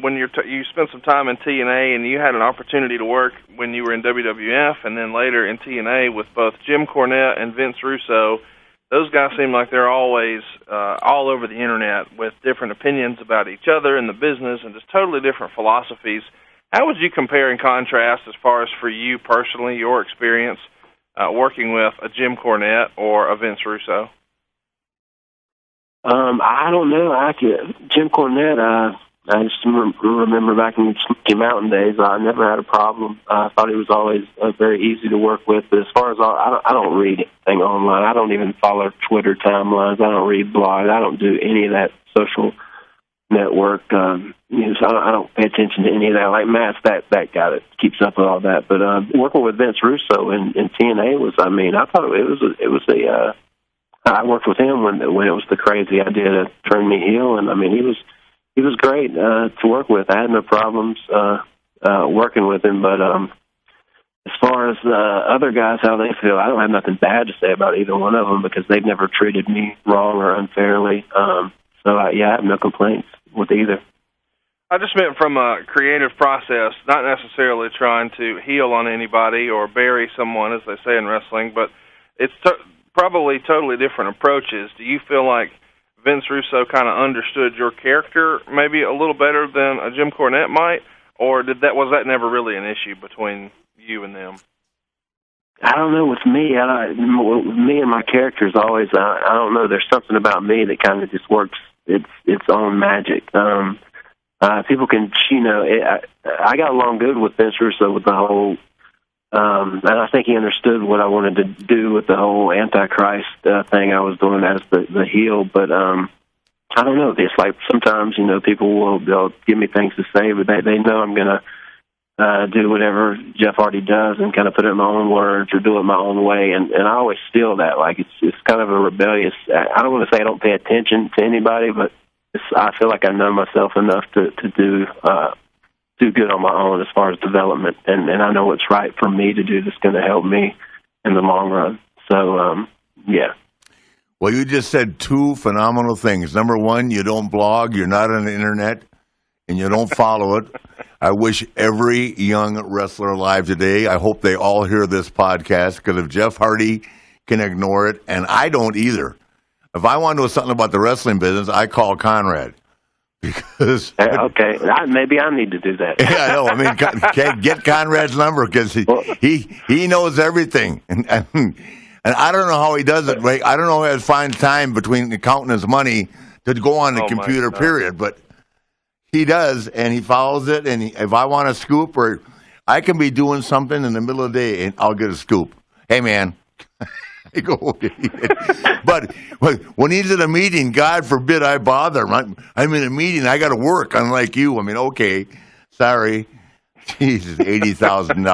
when you spent some time in TNA, and you had an opportunity to work when you were in WWF, and then later in TNA with both Jim Cornette and Vince Russo. Those guys seem like they're always all over the internet with different opinions about each other and the business, and just totally different philosophies. How would you compare and contrast, as far as for you personally, your experience working with a Jim Cornette or a Vince Russo? I don't know. Jim Cornette, I just remember back in the Smoky Mountain days, I never had a problem. I thought he was always very easy to work with. But as far as I don't read anything online. I don't even follow Twitter timelines. I don't read blogs. I don't do any of that social network news. I don't pay attention to any of that. Like Matt's that guy that keeps up with all that. But working with Vince Russo in TNA was, I thought it was I worked with him when it was the crazy idea to turn me heel, and he was great to work with. I had no problems working with him, but as far as other guys, how they feel, I don't have nothing bad to say about either one of them because they've never treated me wrong or unfairly. I have no complaints with either. I just meant from a creative process, not necessarily trying to heel on anybody or bury someone, as they say in wrestling, but it's probably totally different approaches. Do you feel like Vince Russo kind of understood your character maybe a little better than a Jim Cornette might, or was that never really an issue between you and them? I don't know. With me, me and my characters always, I don't know, there's something about me that kind of just works its own magic. People can, I got along good with Vince Russo with the whole, and I think he understood what I wanted to do with the whole Antichrist thing I was doing as the heel. But I don't know. It's like sometimes, people they'll give me things to say, but they know I'm going to do whatever Jeff Hardy does and kind of put it in my own words or do it my own way. And I always feel that. Like it's kind of a rebellious. I don't want to say I don't pay attention to anybody, but I feel like I know myself enough to do good on my own as far as development, and I know what's right for me to do that's going to help me in the long run. So, yeah. Well, you just said two phenomenal things. Number one, you don't blog, you're not on the internet, and you don't follow it. I wish every young wrestler alive today, I hope they all hear this podcast, because if Jeff Hardy can ignore it, and I don't either. If I want to know something about the wrestling business, I call Conrad. Because okay, maybe I need to do that. Yeah, I know. Get Conrad's number because he knows everything, and I don't know how he does it. Right? I don't know how he finds time between counting his money to go on the computer. Period, but he does, and he follows it. And if I want a scoop, or I can be doing something in the middle of the day, and I'll get a scoop. Hey, man. I go, but when he's in a meeting, God forbid I bother him. I'm in a meeting. I got to work, unlike you. Okay, sorry. Jesus, $80,000